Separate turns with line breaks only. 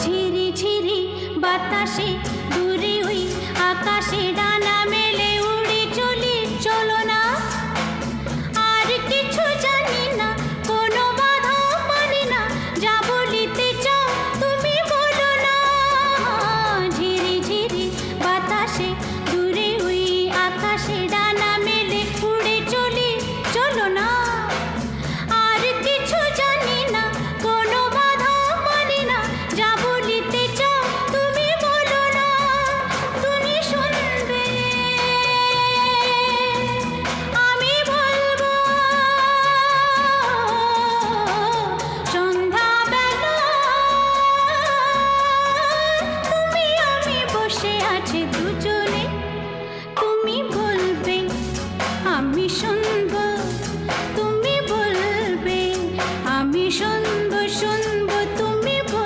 ঝিরি ঝিরি বাতাসে দূরে ওই আকাশে ডানা মেলে উড়ে চলি, চলো না। আর কিছু জানি না, কোনো বাধা মানি না, যা বলিতে চাও তুমি বলো না। ঝিরি ঝিরি বাতাসে দূরে ওই আকাশে ডানা মেলে উড়ে চলি, চলো না। আর কিছু জানি না, কোনো বাধা মানি না, যা বলিতে চাও তুমি বলো না। তুমি শুনবে, আমি বলবো। সন্ধ্যাবেলা তুমি আমি বসে আছি দুজনে।